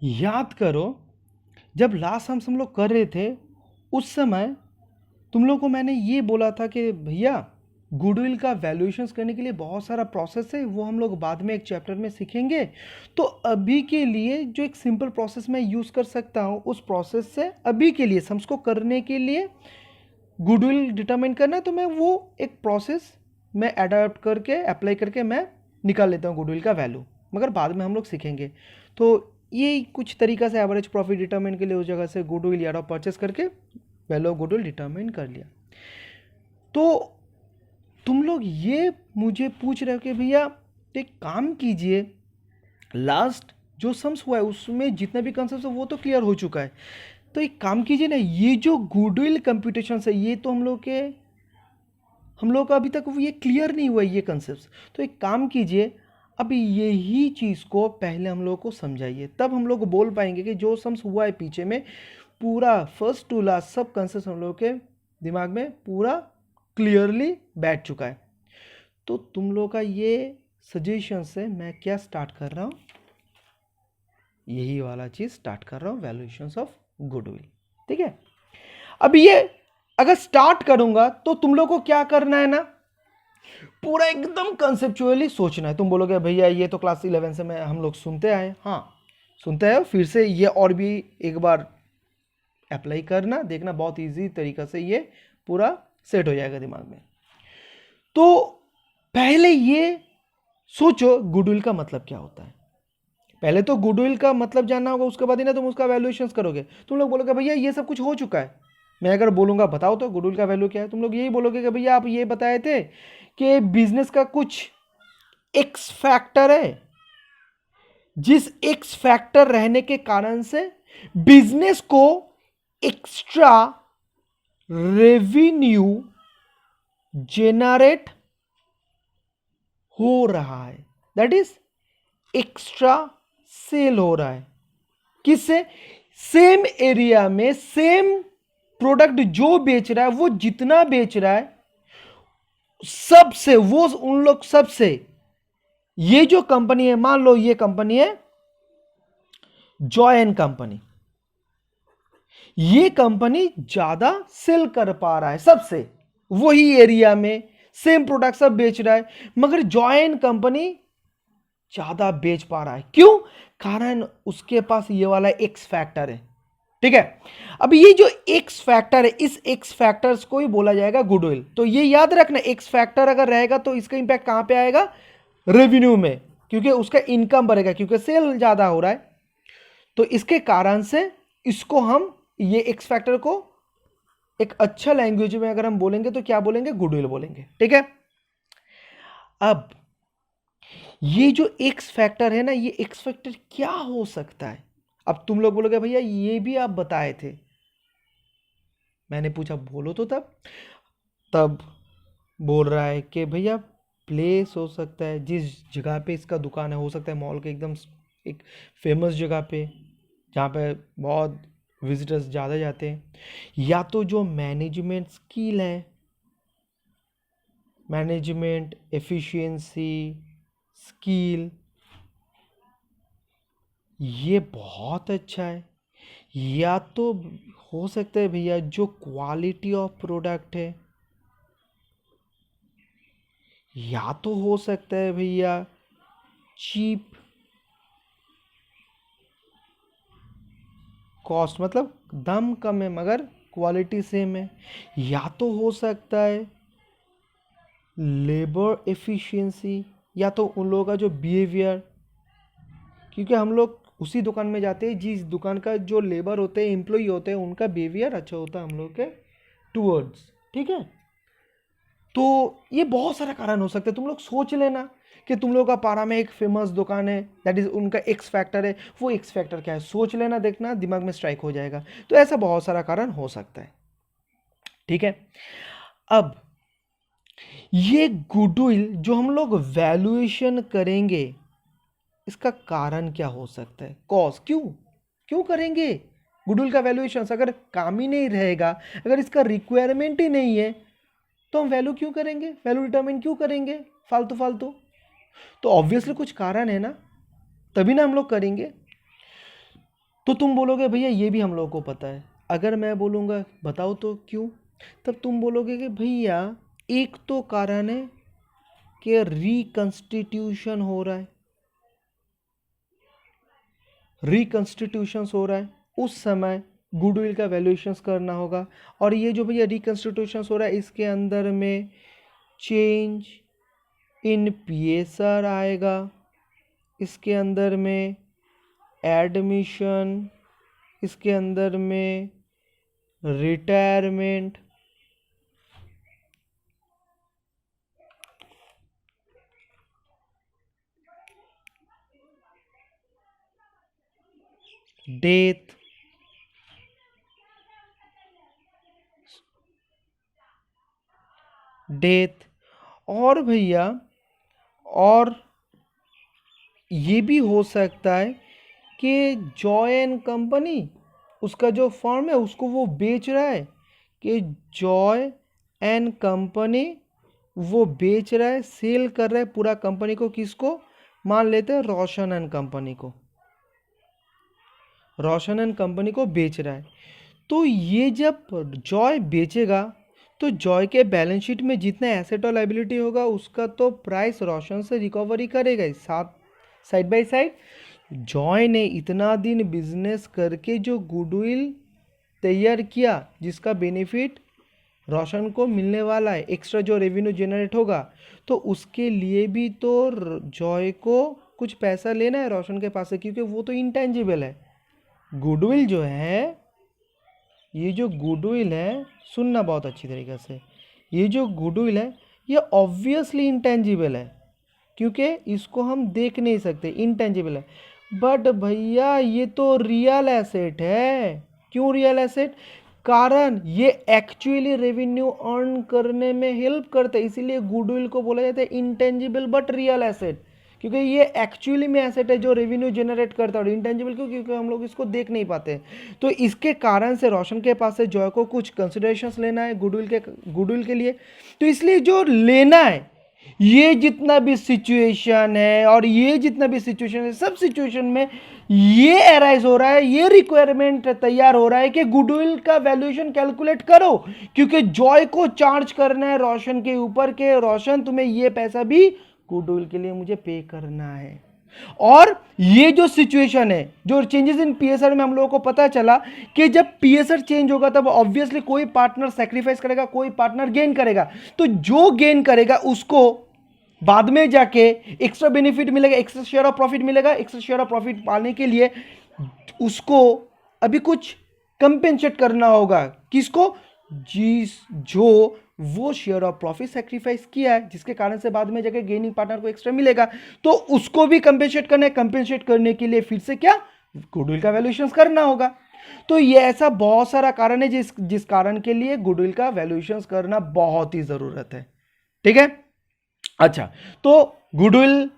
याद करो, जब लास्ट हम लोग कर रहे थे उस समय तुम लोग को मैंने ये बोला था कि भैया गुडविल का वैल्यूएशंस करने के लिए बहुत सारा प्रोसेस है, वो हम लोग बाद में एक चैप्टर में सीखेंगे। तो अभी के लिए जो एक सिंपल प्रोसेस मैं यूज़ कर सकता हूँ, उस प्रोसेस से अभी के लिए सम्स को करने के लिए गुडविल डिटरमाइन करना है, तो मैं वो एक प्रोसेस मैं अडॉप्ट करके अप्लाई करके मैं निकाल लेता हूँ गुडविल का वैल्यू, मगर बाद में हम लोग सीखेंगे। तो ये कुछ तरीका से एवरेज प्रॉफिट डिटरमाइन के लिए उस जगह से गुडविल यार्ड ऑफ परचेस करके वैल्यू ऑफ गुडविल डिटरमाइन कर लिया। तो तुम लोग ये मुझे पूछ रहे हो कि भैया एक काम कीजिए, लास्ट जो सम्स हुआ है उसमें जितना भी कंसेप्ट है वो तो क्लियर हो चुका है, तो एक काम कीजिए ना, ये जो गुडविल कंप्यूटेशन है ये तो हम लोग का अभी तक ये क्लियर नहीं हुआ है ये कंसेप्ट। तो एक काम कीजिए, अभी यही चीज़ को पहले हम लोग को समझाइए, तब हम लोग बोल पाएंगे कि जो सम्स हुआ है पीछे में पूरा फर्स्ट टू लास्ट सब कंसेप्ट हम लोग के दिमाग में पूरा क्लियरली बैठ चुका है। तो तुम लोग का ये सजेशन से मैं क्या स्टार्ट कर रहा हूँ, यही वाला चीज़ स्टार्ट कर रहा हूँ, वैल्यूएशंस ऑफ गुडविल। ठीक है, अब ये अगर स्टार्ट करूंगा तो तुम लोग को क्या करना है ना, पूरा एकदम कंसेप्चुअली सोचना है। तुम बोलोगे भैया ये तो क्लास 11 से मैं हम लोग सुनते आए, हाँ सुनते हैं, फिर से ये और भी एक बार अप्लाई करना, देखना बहुत इजी तरीका से ये पूरा सेट हो जाएगा दिमाग में। तो पहले ये सोचो गुडविल का मतलब क्या होता है, पहले तो गुडविल का मतलब जानना होगा, उसके बाद ही ना तुम उसका वैल्यूएशंस करोगे। तुम लोग बोलोगे भैया ये सब कुछ हो चुका है, मैं अगर बोलूंगा बताओ तो गुडविल का वैल्यू क्या है, तुम लोग यही बोलोगे कि भैया आप ये बताए थे कि बिजनेस का कुछ एक्स फैक्टर है, जिस एक्स फैक्टर रहने के कारण से बिजनेस को एक्स्ट्रा रेवेन्यू जेनरेट हो रहा है, दैट इज एक्स्ट्रा सेल हो रहा है। किससे? सेम एरिया में सेम प्रोडक्ट जो बेच रहा है, वो जितना बेच रहा है सबसे, वो उन लोग सबसे, ये जो कंपनी है, मान लो ये कंपनी है जॉय एंड कंपनी, ये कंपनी ज्यादा सेल कर पा रहा है सबसे, वही एरिया में सेम प्रोडक्ट सब बेच रहा है, मगर जॉय एंड कंपनी ज्यादा बेच पा रहा है। क्यों? कारण उसके पास ये वाला एक्स फैक्टर है। ठीक है, अब ये जो एक्स फैक्टर है, इस एक्स फैक्टर्स को ही बोला जाएगा गुडविल। तो ये याद रखना, एक्स फैक्टर अगर रहेगा तो इसका इंपैक्ट कहां पे आएगा? रेवेन्यू में, क्योंकि उसका इनकम बढ़ेगा, क्योंकि सेल ज्यादा हो रहा है। तो इसके कारण से इसको हम, ये एक्स फैक्टर को एक अच्छा लैंग्वेज में अगर हम बोलेंगे तो क्या बोलेंगे? गुडविल बोलेंगे। ठीक है, अब ये जो एक्स फैक्टर है ना, ये एक्स फैक्टर क्या हो सकता है? अब तुम लोग बोलोगे भैया ये भी आप बताए थे, मैंने पूछा बोलो तो, तब तब बोल रहा है कि भैया प्लेस हो सकता है, जिस जगह पे इसका दुकान है, हो सकता है मॉल के एकदम एक फेमस जगह पे जहाँ पे बहुत विजिटर्स ज़्यादा जाते हैं, या तो जो मैनेजमेंट स्किल है, मैनेजमेंट एफिशिएंसी स्किल, ये बहुत अच्छा है, या तो हो सकता है भैया जो क्वालिटी ऑफ प्रोडक्ट है, या तो हो सकता है भैया चीप कॉस्ट, मतलब दाम कम है मगर क्वालिटी सेम है, या तो हो सकता है लेबर एफिशिएंसी, या तो उन लोगों का जो बिहेवियर, क्योंकि हम लोग उसी दुकान में जाते हैं जिस दुकान का जो लेबर होते हैं, एम्प्लॉय होते हैं, उनका बिहेवियर अच्छा होता है हम लोग के टूवर्ड्स। ठीक है, तो ये बहुत सारा कारण हो सकता है, तुम लोग सोच लेना कि तुम लोग का पारा में एक फेमस दुकान है, दैट इज उनका एक्स फैक्टर है, वो एक्स फैक्टर क्या है सोच लेना, देखना दिमाग में स्ट्राइक हो जाएगा। तो ऐसा बहुत सारा कारण हो सकता है। ठीक है, अब ये गुडविल जो हम लोग वैल्यूएशन करेंगे, इसका कारण क्या हो सकता है? कॉज, क्यों क्यों करेंगे गुडविल का वैल्यूएशन? अगर काम ही नहीं रहेगा, अगर इसका रिक्वायरमेंट ही नहीं है, तो हम वैल्यू क्यों करेंगे, वैल्यू डिटरमाइन क्यों करेंगे फालतू फालतू? तो ऑब्वियसली कुछ कारण है ना, तभी ना हम लोग करेंगे। तो तुम बोलोगे भैया ये भी हम लोगों को पता है। अगर मैं बोलूँगा बताओ तो क्यों, तब तुम बोलोगे कि भैया एक तो कारण है कि रिकंस्टिट्यूशन हो रहा है, रिकंस्टिट्यूशन हो रहा है, उस समय गुडविल का वैल्यूएशंस करना होगा। और ये जो भैया रिकंस्टिट्यूशन हो रहा है इसके अंदर में चेंज इन पीएसआर आएगा, इसके अंदर में एडमिशन, इसके अंदर में रिटायरमेंट, डेथ, डेथ, और भैया और ये भी हो सकता है कि जॉय एंड कंपनी उसका जो फर्म है उसको वो बेच रहा है, कि जॉय एंड कंपनी वो बेच रहा है, सेल कर रहा है पूरा कंपनी को, किसको, मान लेते हैं रोशन एंड कंपनी को, रोशन एंड कंपनी को बेच रहा है। तो ये जब जॉय बेचेगा तो जॉय के बैलेंस शीट में जितना एसेट और लायबिलिटी होगा उसका तो प्राइस रोशन से रिकवरी करेगा ही, साथ साइड बाय साइड। जॉय ने इतना दिन बिजनेस करके जो गुडविल तैयार किया जिसका बेनिफिट रोशन को मिलने वाला है, एक्स्ट्रा जो रेवेन्यू जनरेट होगा, तो उसके लिए भी तो जॉय को कुछ पैसा लेना है रोशन के पास से, क्योंकि वो तो इंटेंजिबल है। गुडविल जो है, ये जो गुडविल है, सुनना बहुत अच्छी तरीके से, ये जो गुडविल है ये ऑब्वियसली इंटेंजिबल है, क्योंकि इसको हम देख नहीं सकते, इंटेंजिबल है। बट भैया ये तो रियल एसेट है। क्यों रियल एसेट? कारण ये एक्चुअली रेवेन्यू अर्न करने में हेल्प करता है, इसीलिए गुडविल को बोला जाता है इंटेंजिबल बट रियल एसेट, क्योंकि ये एक्चुअली में एसेट है जो रेवेन्यू जनरेट करता है। और इंटेंजिबल क्यों? क्योंकि हम लोग इसको देख नहीं पाते। तो इसके कारण से रोशन के पास से जॉय को कुछ कंसिडरेशंस लेना है गुडविल के लिए, तो इसलिए जो लेना है, ये जितना भी सिचुएशन है और ये जितना भी सिचुएशन है, सब सिचुएशन में ये अराइज हो रहा है, ये रिक्वायरमेंट तैयार हो रहा है कि गुडविल का वैल्यूएशन कैलकुलेट करो, क्योंकि जॉय को चार्ज करना है रोशन के ऊपर के रोशन तुम्हें ये पैसा भी गुडविल के लिए मुझे पे करना है। और ये जो सिचुएशन है, जो चेंजेस इन पीएसआर में हम लोगों को पता चला कि जब पीएसआर चेंज होगा तब ऑब्वियसली कोई पार्टनर सैक्रिफाइस करेगा, कोई पार्टनर गेन करेगा। तो जो गेन करेगा उसको बाद में जाके एक्स्ट्रा बेनिफिट मिलेगा, एक्स्ट्रा शेयर ऑफ प्रॉफिट मिलेगा। एक्स्ट्रा शेयर ऑफ प्रॉफिट पाने के लिए उसको अभी कुछ कंपेंसेट करना होगा, किसको? जो वो शेयर ऑफ प्रॉफिट सेक्रीफाइस किया है, जिसके कारण से बाद में जाके गेनिंग पार्टनर को एक्स्ट्रा मिलेगा, तो उसको भी कंपेंसेट करना है। कंपेंसेट करने के लिए फिर से क्या, गुडविल का वैल्यूएशन करना होगा। तो ये ऐसा बहुत सारा कारण है जिस कारण के लिए गुडविल का वैल्यूएशन करना बहुत ही जरूरत है। ठीक है, अच्छा, तो गुडविल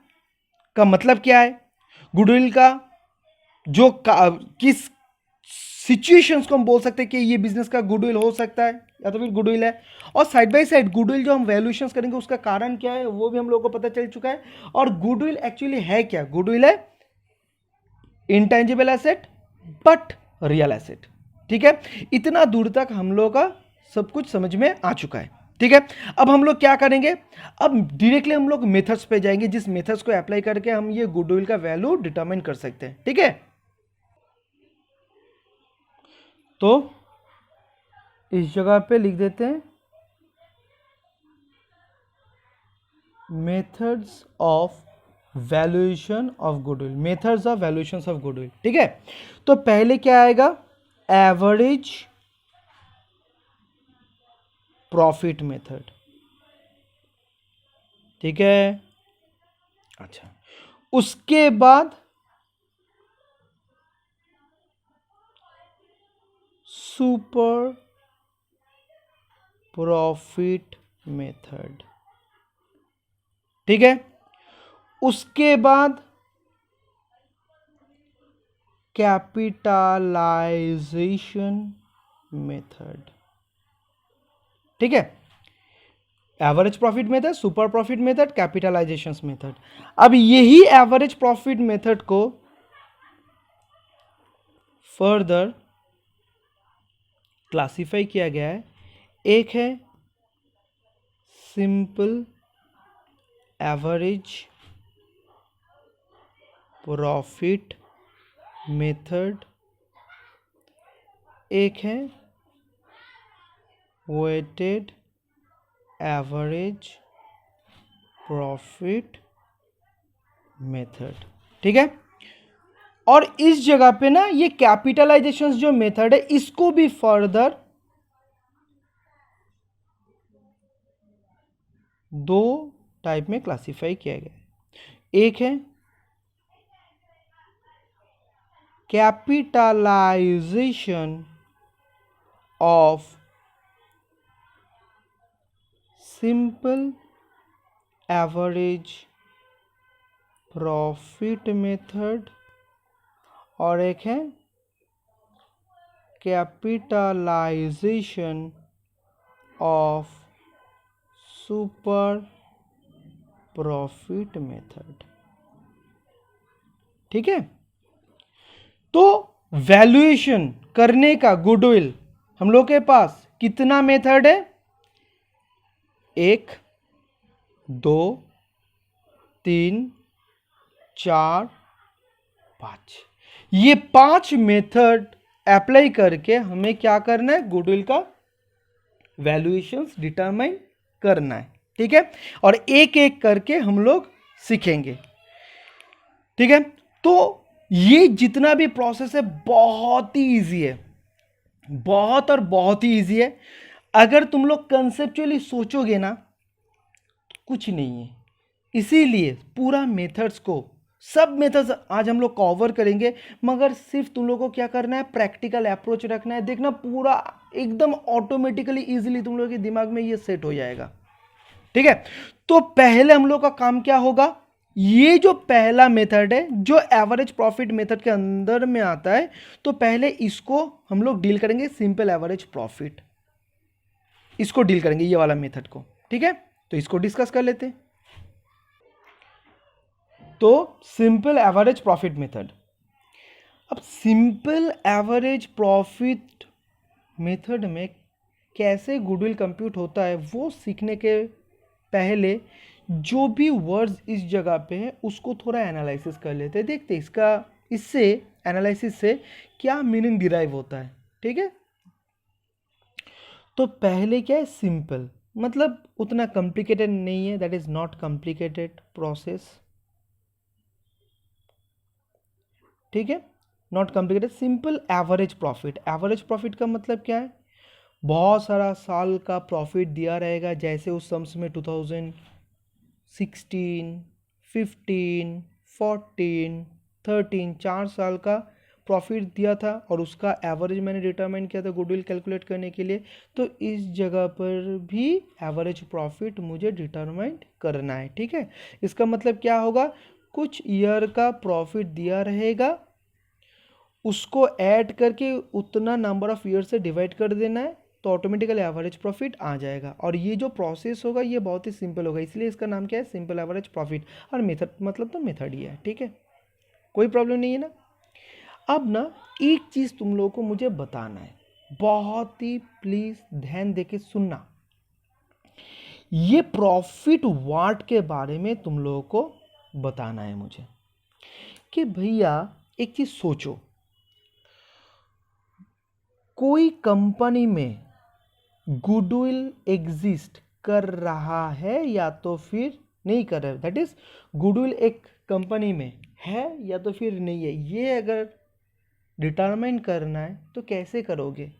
का मतलब क्या है? गुडविल का जो किस सिचुएशंस को हम बोल सकते हैं कि ये बिजनेस का गुडविल हो सकता है या तो फिर गुडविल है। और साइड बाय साइड गुडविल जो हम वैल्यूएशन करेंगे उसका कारण क्या है वो भी हम लोगों को पता चल चुका है। और गुडविल एक्चुअली है क्या? गुडविल है intangible asset but real asset. ठीक है, इतना दूर तक हम लोग का सब कुछ समझ में आ चुका है। ठीक है, अब हम लोग क्या करेंगे? अब डायरेक्टली हम लोग मेथड्स पे जाएंगे, जिस मेथड्स को अप्लाई करके हम ये गुडविल का वैल्यू डिटरमाइन कर सकते हैं। ठीक है, तो इस जगह पे लिख देते हैं methods of valuation of goodwill, methods of valuation of goodwill. ठीक है, तो पहले क्या आएगा? Average profit method. ठीक है, अच्छा, उसके बाद सुपर प्रॉफिट मेथड। ठीक है, उसके बाद कैपिटलाइजेशन मेथड। ठीक है, average profit method, super profit method, capitalisation method. अब यही एवरेज प्रॉफिट मेथड को फर्दर क्लासिफाई किया गया है। एक है सिंपल एवरेज प्रॉफिट मेथड, एक है वेटेड एवरेज प्रॉफिट मेथड। ठीक है, और इस जगह पे ना ये कैपिटलाइजेशन जो मेथड है इसको भी फर्दर दो टाइप में क्लासिफाई किया गया है। एक है capitalisation of simple average profit method, और एक है capitalisation of super profit method. ठीक है, तो वैल्यूएशन करने का गुडविल हम लोग के पास कितना मेथड है? 1, 2, 3, 4, 5। ये 5 मेथड अप्लाई करके हमें क्या करना है? गुडविल का वैल्यूएशंस डिटरमाइन करना है। ठीक है, और एक एक करके हम लोग सीखेंगे। ठीक है, तो ये जितना भी प्रोसेस है बहुत ही इजी है, बहुत और बहुत ही इजी है। अगर तुम लोग कंसेप्चुअली सोचोगे ना तो कुछ नहीं है। इसीलिए पूरा मेथड्स को, सब मेथड्स आज हम लोग कवर करेंगे, मगर सिर्फ तुम लोग को क्या करना है? प्रैक्टिकल अप्रोच रखना है। देखना पूरा एकदम ऑटोमेटिकली इजीली तुम लोग के दिमाग में ये सेट हो जाएगा। ठीक है, तो पहले हम लोग का काम क्या होगा? ये जो पहला मेथड है जो एवरेज प्रॉफिट मेथड के अंदर में आता है, तो पहले इसको हम लोग डील करेंगे, सिंपल एवरेज प्रॉफिट, इसको डील करेंगे, ये वाला मेथड को। ठीक है, तो इसको डिस्कस कर लेते हैं। तो सिंपल एवरेज प्रॉफिट मेथड। अब सिंपल एवरेज प्रॉफिट मेथड में कैसे गुडविल कंप्यूट होता है वो सीखने के पहले जो भी वर्ड्स इस जगह पे है उसको थोड़ा एनालिसिस कर लेते हैं, देखते इसका इससे एनालिसिस से क्या मीनिंग डिराइव होता है। ठीक है, तो पहले क्या है? सिंपल मतलब उतना कॉम्प्लिकेटेड नहीं है, that is not complicated process. ठीक है, not complicated, simple average profit. Average profit का मतलब क्या है? बहुत सारा साल का प्रॉफिट दिया रहेगा, जैसे उस सम्स में 2016, 15, 14, 13 4 साल का प्रॉफिट दिया था और उसका एवरेज मैंने डिटरमाइन किया था गुडविल कैलकुलेट करने के लिए। तो इस जगह पर भी एवरेज प्रॉफिट मुझे डिटरमाइन करना है। ठीक है, इसका मतलब क्या होगा? कुछ ईयर का प्रॉफिट दिया रहेगा, उसको ऐड करके उतना नंबर ऑफ ईयर से डिवाइड कर देना है, तो ऑटोमेटिकली एवरेज प्रॉफिट आ जाएगा। और ये जो प्रोसेस होगा ये बहुत ही सिंपल होगा, इसलिए इसका नाम क्या है? Simple average profit. और मेथड मतलब तो मेथड ही है। ठीक है, कोई प्रॉब्लम नहीं है ना। अब ना एक चीज़ तुम लोगों को मुझे बताना है, बहुत ही प्लीज़ ध्यान देके सुनना। ये प्रॉफिट वाट के बारे में तुम लोगों को बताना है मुझे कि भैया एक चीज़ सोचो, कोई कंपनी में गुडविल एग्जिस्ट कर रहा है या तो फिर नहीं कर रहा है, दैट इज गुडविल एक कंपनी में है या तो फिर नहीं है, ये अगर डिटरमाइन करना है तो कैसे करोगे?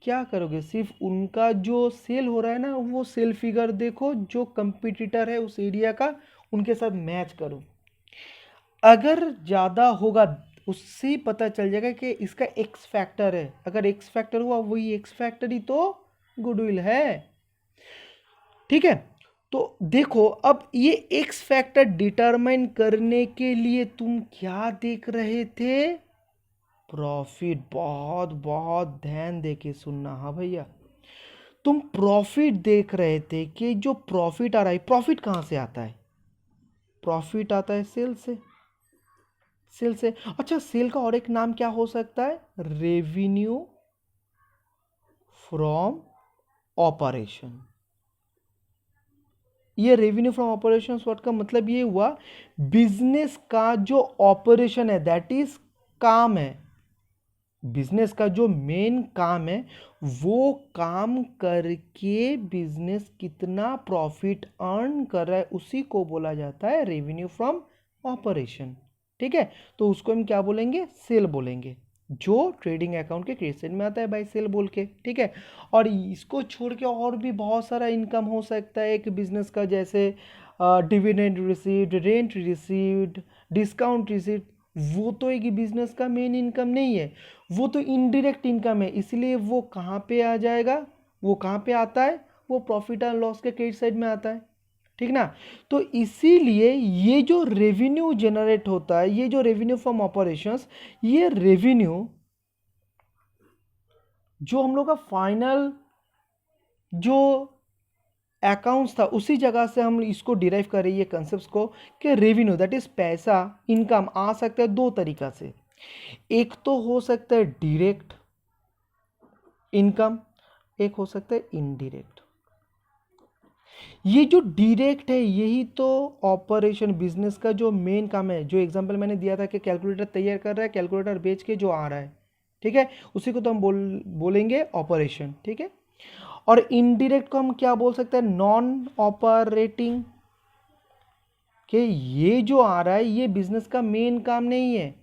क्या करोगे? सिर्फ उनका जो सेल हो रहा है ना वो सेल फिगर देखो, जो कंपटीटर है उस एरिया का उनके साथ मैच करो, अगर ज़्यादा होगा उससे पता चल जाएगा कि इसका एक्स फैक्टर है। अगर एक्स फैक्टर हुआ वही एक्स फैक्टर ही तो गुडविल है। ठीक है, तो देखो अब ये एक्स फैक्टर डिटरमाइन करने के लिए तुम क्या देख रहे थे? प्रॉफिट। बहुत बहुत ध्यान देके सुनना। हाँ भैया, तुम प्रॉफिट देख रहे थे कि जो प्रॉफिट आ रहा है, प्रॉफिट कहाँ से आता है? प्रॉफिट आता है सेल से। सेल से। अच्छा, सेल का और एक नाम क्या हो सकता है? Revenue from operation. ये रेवेन्यू फ्रॉम ऑपरेशन वर्ड का मतलब ये हुआ बिजनेस का जो ऑपरेशन है, दैट इज काम है, बिजनेस का जो मेन काम है, वो काम करके बिजनेस कितना प्रॉफिट अर्न कर रहा है उसी को बोला जाता है रेवेन्यू फ्रॉम ऑपरेशन। ठीक है, तो उसको हम क्या बोलेंगे? सेल बोलेंगे, जो ट्रेडिंग अकाउंट के क्रिएशन में आता है बाय सेल बोल के। ठीक है, और इसको छोड़ के और भी बहुत सारा इनकम हो सकता है एक बिजनेस का, जैसे dividend received, rent received, discount received. वो तो एक बिजनेस का मेन इनकम नहीं है, वो तो इनडायरेक्ट इनकम है, इसलिए वो कहाँ पे आ जाएगा? वो कहाँ पे आता है? वो प्रॉफिट एंड लॉस के क्रेडिट साइड में आता है। ठीक ना? तो इसीलिए ये जो रेवेन्यू जनरेट होता है, ये जो रेवेन्यू फ्रॉम ऑपरेशंस, ये रेवेन्यू जो हम लोग का फाइनल जो अकाउंट्स था उसी जगह से हम इसको डिराइव कर रही है कंसेप्ट को, कि रेवेन्यू दैट इज पैसा, इनकम आ सकता है दो तरीका से। एक तो हो सकता है डायरेक्ट इनकम, एक हो सकता है इनडायरेक्ट। ये जो डायरेक्ट है यही तो ऑपरेशन बिजनेस का जो मेन काम है। जो एग्जांपल मैंने दिया था कि कैलकुलेटर तैयार कर रहा है, कैलकुलेटर बेच के जो आ रहा है, ठीक है, उसी को तो हम बोलेंगे ऑपरेशन। ठीक है, और इनडायरेक्ट को हम क्या बोल सकते हैं? नॉन ऑपरेटिंग, कि ये जो आ रहा है ये बिजनेस का मेन काम नहीं है,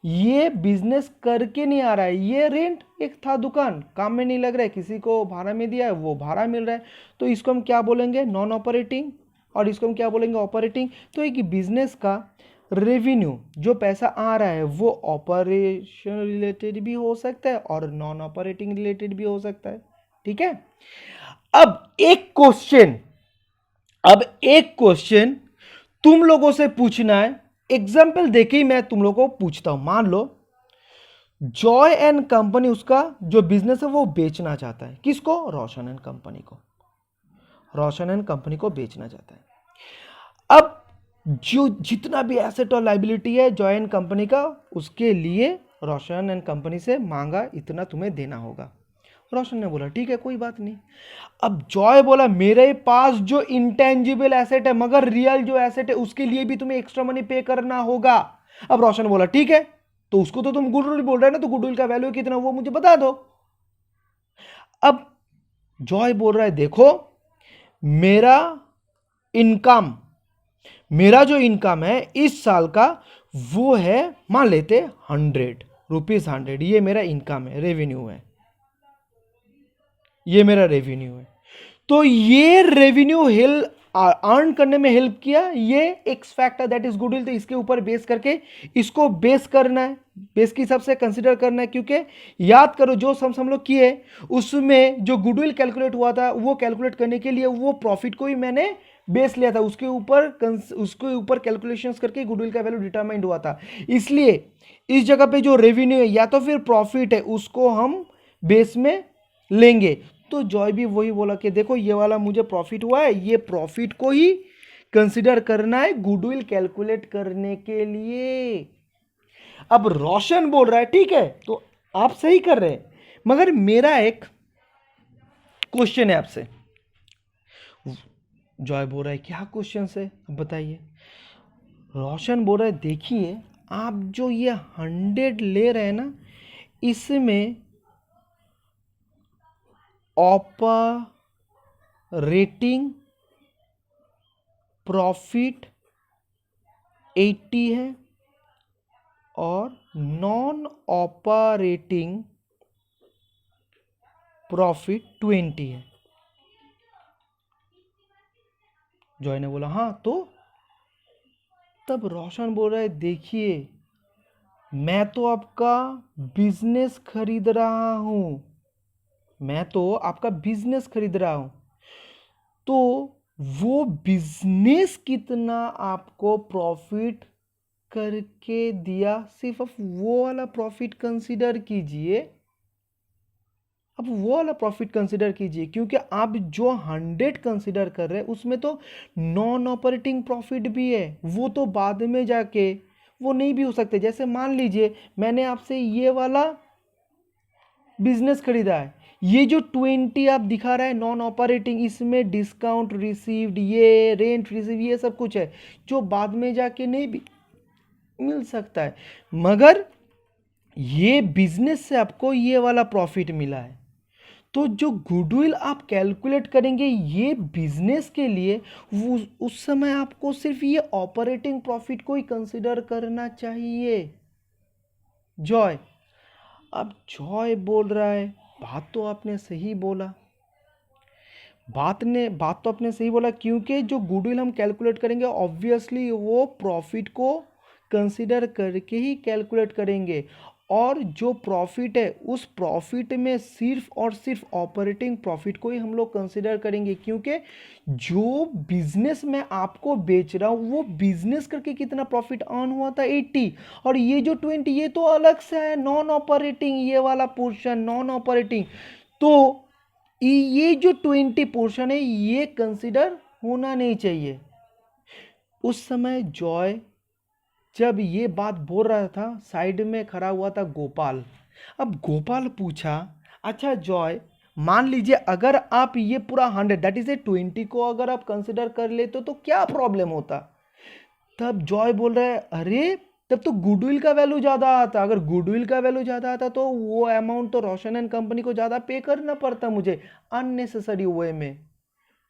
ये बिजनेस करके नहीं आ रहा है, ये रेंट एक था दुकान, काम में नहीं लग रहा है, किसी को भाड़ा में दिया है, वो भाड़ा मिल रहा है, तो इसको हम क्या बोलेंगे? Non operating. और इसको हम क्या बोलेंगे? ऑपरेटिंग। तो एक बिजनेस का रेवेन्यू जो पैसा आ रहा है वो ऑपरेशन रिलेटेड भी हो सकता है और नॉन ऑपरेटिंग रिलेटेड भी हो सकता है। ठीक है, अब एक क्वेश्चन तुम लोगों से पूछना है, एग्जाम्पल देके ही मैं तुम लोगों को पूछता हूं। मान लो जॉय एंड कंपनी, उसका जो बिजनेस है वो बेचना चाहता है, किसको? रोशन एंड कंपनी को, रोशन एंड कंपनी को बेचना चाहता है। अब जो जितना भी एसेट और लाइबिलिटी है जॉय एंड कंपनी का, उसके लिए रोशन एंड कंपनी से मांगा इतना तुम्हें देना होगा। रोशन ने बोला ठीक है कोई बात नहीं। अब जॉय बोला मेरे पास जो इंटेंजिबल एसेट है मगर रियल जो एसेट है उसके लिए भी तुम्हें एक्स्ट्रा मनी पे करना होगा। अब रोशन बोला ठीक है, तो उसको तो तुम गुडविल बोल रहे हो ना, तो गुडविल का वैल्यू कितना वो मुझे बता दो। अब जॉय बोल रहा है देखो मेरा जो इनकम है इस साल का वो है, मान लेते 100 रुपीज, ये मेरा इनकम है, रेवेन्यू है, ये मेरा रेवेन्यू है। तो ये रेवेन्यू अर्न करने में हेल्प किया ये x factor that is goodwill. तो इसके ऊपर बेस करके इसको बेस करना है, बेस के हिसाब से कंसीडर करना है, क्योंकि याद करो जो सम हम लोग किए उसमें जो गुडविल कैलकुलेट हुआ था वो कैलकुलेट करने के लिए वो प्रॉफिट को ही मैंने बेस लिया था, उसके ऊपर कैलकुलेशंस करके गुडविल का वैल्यू डिटरमाइंड हुआ था। इसलिए इस जगह पे जो रेवेन्यू है या तो फिर प्रॉफिट है उसको हम बेस में लेंगे। तो जॉय भी वही बोला कि देखो ये वाला मुझे प्रॉफिट हुआ है, ये प्रॉफिट को ही कंसीडर करना है गुडविल कैलकुलेट करने के लिए। अब रोशन बोल रहा है ठीक है तो आप सही कर रहे हैं, मगर मेरा एक क्वेश्चन है आपसे। जॉय बोल रहा है क्या क्वेश्चन है बताइए। रोशन बोल रहा है देखिए आप जो ये 100 ले रहे हैं ना, इसमें ऑपरेटिंग प्रॉफिट 80 है और नॉन ऑपरेटिंग प्रॉफिट 20 है। जॉय ने बोला हाँ तो। तब रोशन बोल रहा है देखिए मैं तो आपका बिजनेस खरीद रहा हूं, तो वो बिजनेस कितना आपको प्रॉफिट करके दिया, सिर्फ आप वो वाला प्रॉफिट कंसीडर कीजिए। अब वो वाला प्रॉफिट कंसीडर कीजिए, क्योंकि आप जो 100 कंसीडर कर रहे हैं उसमें तो नॉन ऑपरेटिंग प्रॉफिट भी है, वो तो बाद में जाके वो नहीं भी हो सकते। जैसे मान लीजिए मैंने आपसे ये वाला बिजनेस खरीदा है, ये जो 20 आप दिखा रहा है नॉन ऑपरेटिंग, इसमें डिस्काउंट रिसीव्ड, ये रेंट रिसीव, ये सब कुछ है जो बाद में जाके नहीं भी मिल सकता है, मगर ये बिजनेस से आपको ये वाला प्रॉफिट मिला है। तो जो गुडविल आप कैलकुलेट करेंगे ये बिजनेस के लिए, वो उस समय आपको सिर्फ ये ऑपरेटिंग प्रॉफिट को ही कंसिडर करना चाहिए। जॉय, अब जॉय बोल रहा है, बात तो आपने सही बोला, बात तो आपने सही बोला, क्योंकि जो गुडविल हम कैलकुलेट करेंगे ऑब्वियसली वो प्रॉफिट को कंसिडर करके ही कैलकुलेट करेंगे, और जो प्रॉफिट है उस प्रॉफिट में सिर्फ और सिर्फ ऑपरेटिंग प्रॉफिट को ही हम लोग कंसिडर करेंगे, क्योंकि जो बिजनेस में आपको बेच रहा हूँ वो बिजनेस करके कितना प्रॉफिट अर्न हुआ था 80, और ये जो 20 ये तो अलग से है नॉन ऑपरेटिंग, ये वाला पोर्शन नॉन ऑपरेटिंग। तो ये जो 20 पोर्शन है ये कंसिडर होना नहीं चाहिए। उस समय जॉय जब ये बात बोल रहा था साइड में खड़ा हुआ था गोपाल। अब गोपाल पूछा, अच्छा जॉय मान लीजिए अगर आप ये पूरा 100 दैट इज ए 20 को अगर आप कंसिडर कर लेते तो क्या प्रॉब्लम होता। तब जॉय बोल रहा है, अरे तब तो गुडविल का वैल्यू ज़्यादा आता, अगर गुडविल का वैल्यू ज़्यादा आता तो वो अमाउंट तो रोशन एंड कंपनी को ज़्यादा पे करना पड़ता मुझे अननेसेसरी वे में।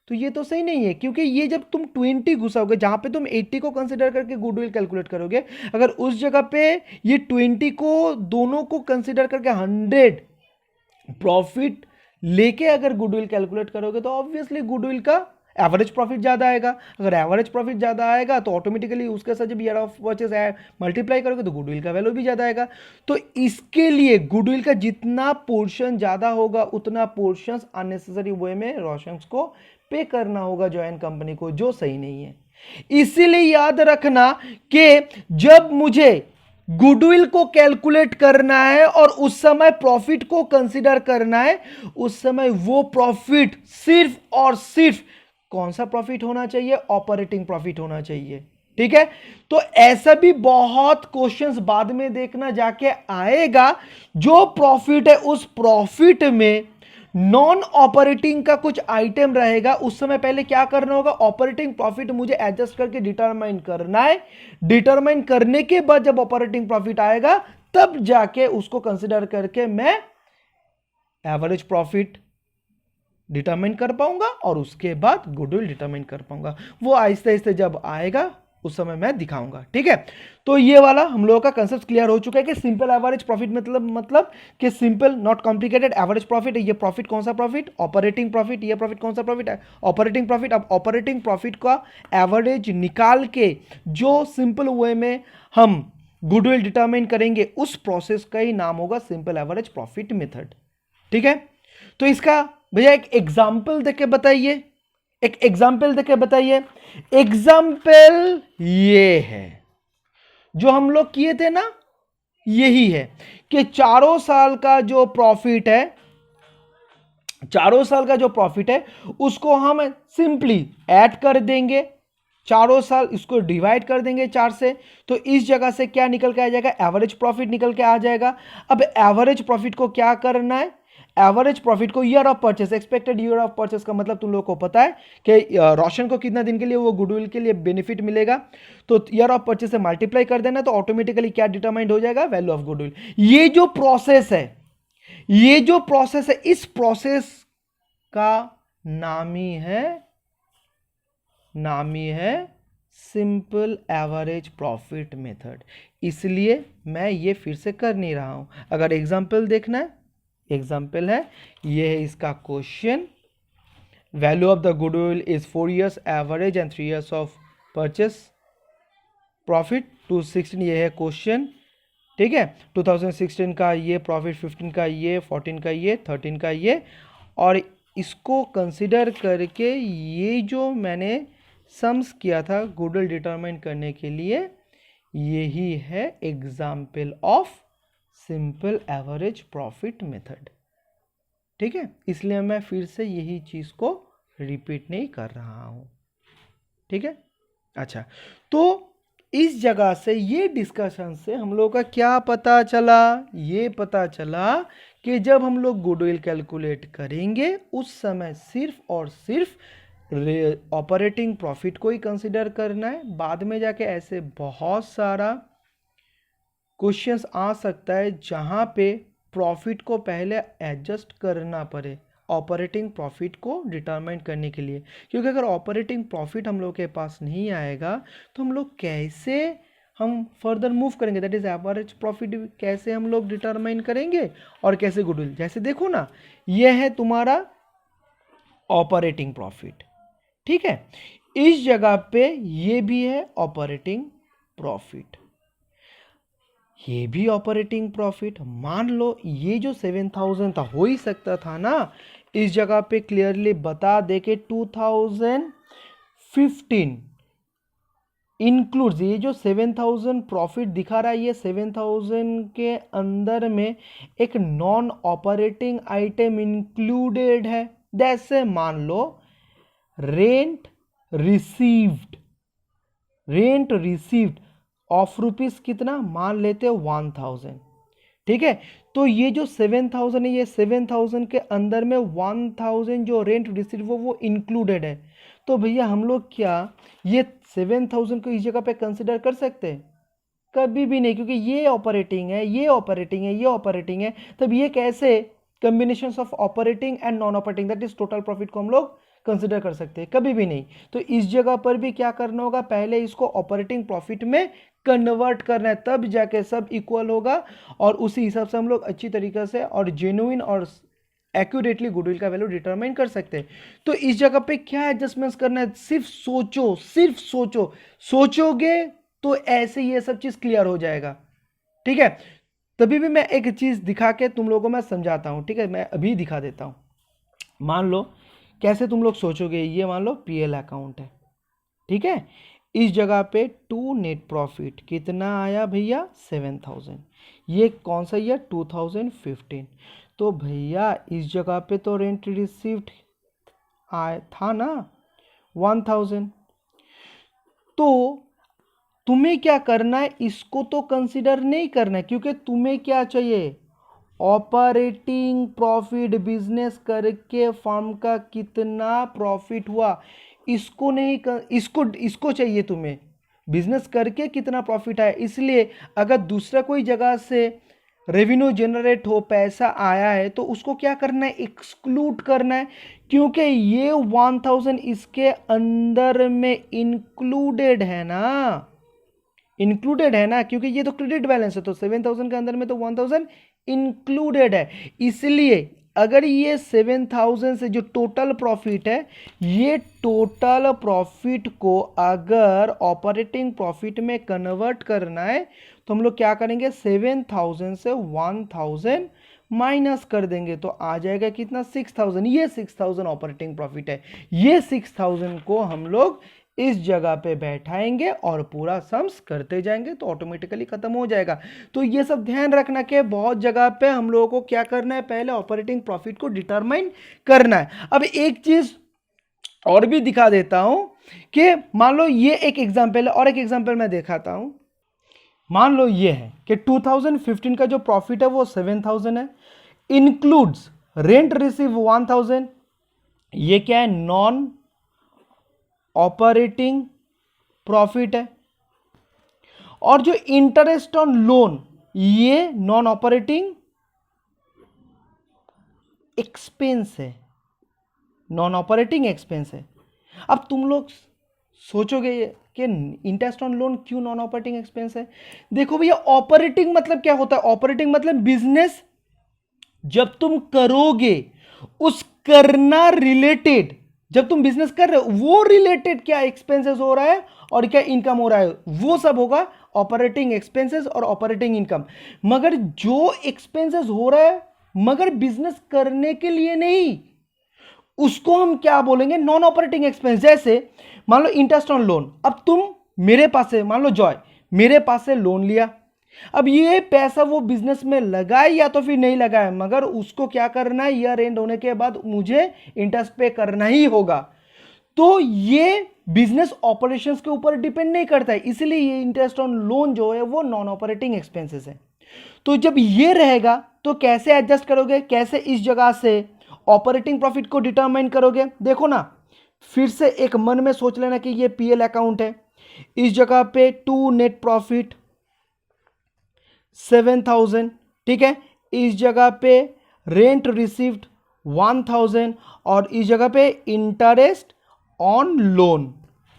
तो ये तो सही नहीं है, क्योंकि ये जब तुम 20 घुसाओगे जहां पे तुम 80 को कंसिडर करके गुडविल कैलकुलेट करोगे, अगर उस जगह पे ये 20 को दोनों को कंसिडर करके 100 प्रॉफिट लेके अगर गुडविल कैलकुलेट करोगे तो ऑब्वियसली गुडविल का एवरेज प्रॉफिट ज़्यादा आएगा। अगर एवरेज प्रॉफिट ज़्यादा आएगा तो ऑटोमेटिकली उसके साथ जब ईयर ऑफ परचेज मल्टीप्लाई करोगे तो गुडविल का वैल्यू भी ज़्यादा आएगा। तो इसके लिए गुडविल का जितना पोर्शन ज़्यादा होगा उतना पोर्शन अननेसेसरी वे में रोशंस को पे करना होगा जॉइंट कंपनी को, जो सही नहीं है। इसीलिए याद रखना कि जब मुझे गुडविल को कैलकुलेट करना है और उस समय प्रॉफिट को कंसीडर करना है, उस समय वो प्रॉफिट सिर्फ और सिर्फ कौन सा प्रॉफिट होना चाहिए, ऑपरेटिंग प्रॉफिट होना चाहिए। ठीक है, तो ऐसा भी बहुत क्वेश्चंस बाद में देखना जाके आएगा, जो प्रॉफिट है उस प्रॉफिट में नॉन ऑपरेटिंग का कुछ आइटम रहेगा, उस समय पहले क्या करना होगा, ऑपरेटिंग प्रॉफिट मुझे एडजस्ट करके डिटरमाइन करना है। डिटरमाइन करने के बाद जब ऑपरेटिंग प्रॉफिट आएगा तब जाके उसको कंसिडर करके मैं एवरेज प्रॉफिट डिटरमाइन कर पाऊंगा और उसके बाद गुडविल डिटरमाइन कर पाऊंगा। वो आहिस्ते आहिस्ते जब आएगा उस समय मैं दिखाऊंगा। ठीक है, तो ये वाला हम लोगों का कंसेप्ट क्लियर हो चुका है कि सिंपल एवरेज प्रॉफिट मतलब कि simple not complicated average profit है। ये प्रॉफिट कौन सा प्रॉफिट, ऑपरेटिंग प्रॉफिट। ये प्रॉफिट कौन सा प्रॉफिट है, ऑपरेटिंग प्रॉफिट। अब ऑपरेटिंग प्रॉफिट का एवरेज निकाल के जो सिंपल वे में हम गुडविल डिटरमाइन करेंगे उस प्रोसेस का ही नाम होगा सिंपल एवरेज प्रॉफिट मेथड। ठीक है, तो इसका भैया एक एग्जाम्पल देके बताइए, एक एग्जाम्पल देके बताइए। एग्जाम्पल ये है जो हम लोग किए थे ना, यही है कि चारों साल का जो प्रॉफिट है, चारों साल का जो प्रॉफिट है उसको हम सिंपली ऐड कर देंगे, चारों साल इसको डिवाइड कर देंगे 4 से, तो इस जगह से क्या निकल के आ जाएगा, एवरेज प्रॉफिट निकल के आ जाएगा। अब एवरेज प्रॉफिट को क्या करना है, एवरेज प्रॉफिट को year of purchase, expected year of purchase का मतलब तुम लोगों को पता है कि रोशन को कितना दिन के लिए वो गुडविल के लिए बेनिफिट मिलेगा, तो ईयर ऑफ परचेस से मल्टीप्लाई कर देना, तो ऑटोमेटिकली क्या डिटरमाइंड हो जाएगा, वैल्यू ऑफ गुडविल। ये जो प्रोसेस है, ये जो प्रोसेस है, इस प्रोसेस का नाम ही है सिंपल एवरेज प्रॉफिट मेथड। इसलिए मैं ये फिर से कर नहीं रहा हूं। अगर एग्जांपल देखना है, एग्जाम्पल है, ये है इसका question, value of the goodwill is 4 years average and 3 years of purchase profit 216, ये है क्वेश्चन। ठीक है, 2016 का ये प्रॉफिट, 15 का ये, 14 का ये, 13 का ये, और इसको कंसिडर करके ये जो मैंने सम्स किया था गुडविल डिटरमाइन करने के लिए, यही है example of simple average profit method. ठीक है, इसलिए मैं फिर से यही चीज को रिपीट नहीं कर रहा हूं। ठीक है, अच्छा, तो इस जगह से ये डिस्कशन से हम लोग का क्या पता चला, ये पता चला कि जब हम लोग गुडविल कैलकुलेट करेंगे उस समय सिर्फ और सिर्फ ऑपरेटिंग प्रॉफिट को ही कंसिडर करना है। बाद में जाके ऐसे बहुत सारा क्वेश्चंस आ सकता है जहां पे प्रॉफिट को पहले एडजस्ट करना पड़े ऑपरेटिंग प्रॉफिट को डिटरमाइन करने के लिए, क्योंकि अगर ऑपरेटिंग प्रॉफिट हम लोग के पास नहीं आएगा तो हम लोग कैसे हम फर्दर मूव करेंगे, दैट इज एवरेज प्रॉफिट कैसे हम लोग डिटरमाइन करेंगे और कैसे गुडविल। जैसे देखो ना, यह है तुम्हारा ऑपरेटिंग प्रॉफिट, ठीक है, इस जगह पे ये भी है ऑपरेटिंग प्रॉफिट, ये भी ऑपरेटिंग प्रॉफिट। मान लो ये जो 7000 था, हो ही सकता था ना इस जगह पे क्लियरली बता दे के 2015 इंक्लूड्स, ये जो 7000 प्रॉफिट दिखा रहा है ये 7000 के अंदर में एक नॉन ऑपरेटिंग आइटम इंक्लूडेड है। जैसे मान लो रेंट रिसीव्ड ऑफ रुपीस कितना, मान लेते हैं 1000, ठीक है। तो ये जो 7000 है, ये 7000 के अंदर में 1000 जो रेंट रिसीव वो इंक्लूडेड है। तो भैया हम लोग क्या ये 7000 को इस जगह पे कंसिडर कर सकते हैं? कभी भी नहीं, क्योंकि ये ऑपरेटिंग है, ये ऑपरेटिंग है, ये ऑपरेटिंग है। तब ये कैसे combination of operating and non operating that is total profit को हम लोग कंसिडर कर सकते हैं? कभी भी नहीं। तो इस जगह पर भी क्या करना होगा, पहले इसको ऑपरेटिंग प्रॉफिट में कन्वर्ट करना है, तब जाके सब इक्वल होगा और उसी हिसाब से हम लोग अच्छी तरीके से और जेन्युइन और एक्यूरेटली गुडविल का वैल्यू डिटरमाइन कर सकते हैं। तो इस जगह पे क्या एडजस्टमेंट्स करना है, सिर्फ सोचो, सोचोगे तो ऐसे ये सब चीज क्लियर हो जाएगा, ठीक है। तभी भी मैं एक चीज दिखा के तुम लोगों को मैं समझाता हूं, ठीक है, मैं अभी दिखा देता हूं। मान लो कैसे तुम लोग सोचोगे, ये मान लो पीएल अकाउंट है, ठीक है। इस जगह पे टू नेट प्रॉफिट कितना आया भैया 7000, ये कौन सा ईयर 2015। तो भैया इस जगह पे तो रेंट रिसीव्ड आया था ना 1000, तो तुम्हें क्या करना है, इसको तो कंसिडर नहीं करना है, क्योंकि तुम्हें क्या चाहिए, ऑपरेटिंग प्रॉफिट, बिजनेस करके फर्म का कितना प्रॉफिट हुआ, इसको नहीं इसको चाहिए तुम्हें, बिजनेस करके कितना प्रॉफिट आया। इसलिए अगर दूसरा कोई जगह से रेवेन्यू जनरेट हो, पैसा आया है, तो उसको क्या करना है, एक्सक्लूड करना है, क्योंकि ये 1000 इसके अंदर में इंक्लूडेड है ना, क्योंकि ये तो क्रेडिट बैलेंस है, तो 7000 के अंदर में तो 1000 इंक्लूडेड है। इसलिए अगर ये 7000 से जो टोटल प्रॉफिट है, ये टोटल प्रॉफिट को अगर ऑपरेटिंग प्रॉफिट में कन्वर्ट करना है तो हम लोग क्या करेंगे, 7000 से 1000 माइनस कर देंगे, तो आ जाएगा कितना 6000। ये 6000 ऑपरेटिंग प्रॉफिट है, ये 6000 को हम लोग इस जगह पे बैठाएंगे और पूरा सम्स करते जाएंगे तो ऑटोमेटिकली खत्म हो जाएगा। तो ये सब ध्यान रखना कि बहुत जगह पे हम लोगों को क्या करना है, पहले ऑपरेटिंग प्रॉफिट को डिटरमाइन करना है। अब एक चीज और भी दिखा देता हूं कि मान लो ये एक एग्जांपल है और एक एग्जांपल मैं दिखाता हूं। मान लो ये है कि 2015 का जो प्रॉफिट है वो 7000 है, इंक्लूड्स रेंट रिसीव 1000, ये क्या है, नॉन ऑपरेटिंग प्रॉफिट है, और जो इंटरेस्ट ऑन लोन ये नॉन ऑपरेटिंग एक्सपेंस है, नॉन ऑपरेटिंग एक्सपेंस है। अब तुम लोग सोचोगे कि इंटरेस्ट ऑन लोन क्यों नॉन ऑपरेटिंग एक्सपेंस है। देखो भैया, ऑपरेटिंग मतलब क्या होता है, ऑपरेटिंग मतलब बिजनेस जब तुम करोगे उस करना रिलेटेड, जब तुम बिजनेस कर रहे हो वो रिलेटेड क्या एक्सपेंसेस हो रहा है और क्या इनकम हो रहा है, वो सब होगा ऑपरेटिंग एक्सपेंसेस और ऑपरेटिंग इनकम। मगर जो एक्सपेंसेस हो रहा है मगर बिजनेस करने के लिए नहीं, उसको हम क्या बोलेंगे, नॉन ऑपरेटिंग एक्सपेंस। जैसे मान लो इंटरेस्ट ऑन लोन, अब तुम मेरे पास से, मान लो जॉय मेरे पास से लोन लिया, अब ये पैसा वो बिजनेस में लगाए या तो फिर नहीं लगाए, मगर उसको क्या करना है, ईयर एंड होने के बाद मुझे इंटरेस्ट पे करना ही होगा। तो ये बिजनेस ऑपरेशंस के ऊपर डिपेंड नहीं करता है, इसलिए ये इंटरेस्ट ऑन लोन जो है वो नॉन ऑपरेटिंग एक्सपेंसेस है। तो जब ये रहेगा तो कैसे एडजस्ट करोगे, कैसे इस जगह से ऑपरेटिंग प्रॉफिट को डिटरमाइन करोगे? देखो ना, फिर से एक मन में सोच लेना कि ये पीएल अकाउंट है, इस जगह पे टू नेट प्रॉफिट 7,000, ठीक है, इस जगह पे रेंट रिसीव्ड 1,000 और इस जगह पे इंटरेस्ट ऑन लोन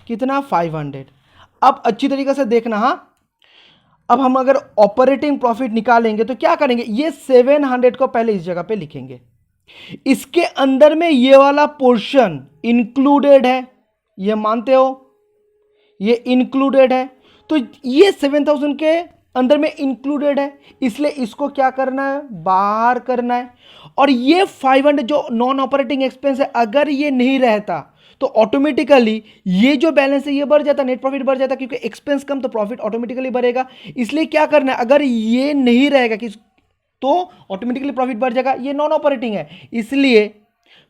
कितना 500। अब अच्छी तरीके से देखना, हाँ, अब हम अगर ऑपरेटिंग प्रॉफिट निकालेंगे तो क्या करेंगे, ये 700 को पहले इस जगह पे लिखेंगे, इसके अंदर में ये वाला पोर्शन इंक्लूडेड है, ये मानते हो, ये इंक्लूडेड है, तो ये 7,000 के अंदर में इंक्लूडेड है, इसलिए इसको क्या करना है, बाहर करना है। और ये 500 जो नॉन ऑपरेटिंग एक्सपेंस है, अगर ये नहीं रहता तो ऑटोमेटिकली ये जो बैलेंस है ये बढ़ जाता, नेट प्रॉफिट बढ़ जाता, क्योंकि एक्सपेंस कम तो प्रॉफिट ऑटोमेटिकली बढ़ेगा। इसलिए क्या करना है, अगर ये नहीं रहेगा कि तो ऑटोमेटिकली प्रॉफिट बढ़ जाएगा, ये नॉन ऑपरेटिंग है, इसलिए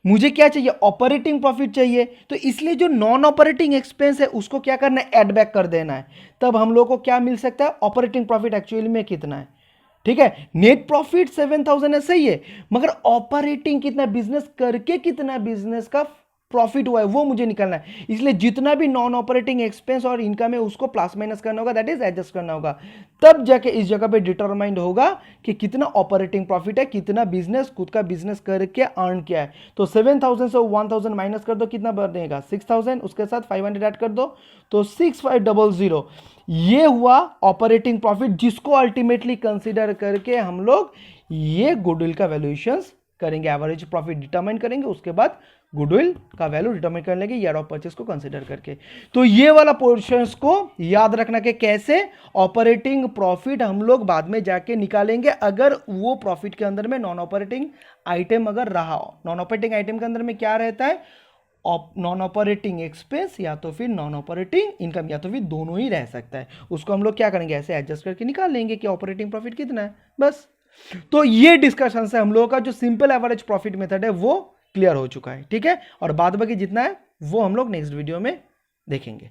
मुझे क्या चाहिए, ऑपरेटिंग प्रॉफिट चाहिए। तो इसलिए जो नॉन ऑपरेटिंग एक्सपेंस है उसको क्या करना है, ऐड बैक कर देना है, तब हम लोग को क्या मिल सकता है, ऑपरेटिंग प्रॉफिट एक्चुअली में कितना है। ठीक है, नेट प्रॉफिट 7,000 है, सही है, मगर ऑपरेटिंग कितना, बिजनेस करके कितना बिजनेस का प्रॉफिट हुआ है वो मुझे निकालना है। इसलिए जितना भी नॉन ऑपरेटिंग एक्सपेंस और इनकम है उसको प्लस माइनस करना होगा, दैट इज एडजस्ट करना होगा, तब जाके इस जगह पे डिटरमाइंड होगा कि कितना ऑपरेटिंग प्रॉफिट है, कितना बिजनेस खुद का बिजनेस करके अर्न किया है। तो 7,000 से 1,000 माइनस कर दो, कितना बनेगा 6,000, उसके साथ 500 ऐड कर दो तो 6,500। ये हुआ ऑपरेटिंग प्रॉफिट, जिसको अल्टीमेटली कंसिडर करके हम लोग ये गुडविल का वैल्यूएशन करेंगे, एवरेज प्रॉफिट डिटरमाइन करेंगे, उसके बाद गुडविल का वैल्यू डिटरमाइन कर लेंगे ईयर ऑफ परचेस को कंसीडर करके। तो ये वाला पोर्शंस को याद रखना कि कैसे ऑपरेटिंग प्रॉफिट हम लोग बाद में जाके निकालेंगे, अगर वो प्रॉफिट के अंदर में नॉन ऑपरेटिंग आइटम अगर रहा हो। नॉन ऑपरेटिंग आइटम के अंदर में क्या रहता है, नॉन ऑपरेटिंग एक्सपेंस या तो फिर नॉन ऑपरेटिंग इनकम, या तो फिर दोनों ही रह सकता है। उसको हम लोग क्या करेंगे, ऐसे एडजस्ट करके निकाल लेंगे कि ऑपरेटिंग प्रॉफिट कितना है, बस। तो ये डिस्कशन से हम लोगों का जो सिंपल एवरेज प्रॉफिट मेथड है वो क्लियर हो चुका है, ठीक है। और बाद बाकी जितना है वो हम लोग नेक्स्ट वीडियो में देखेंगे।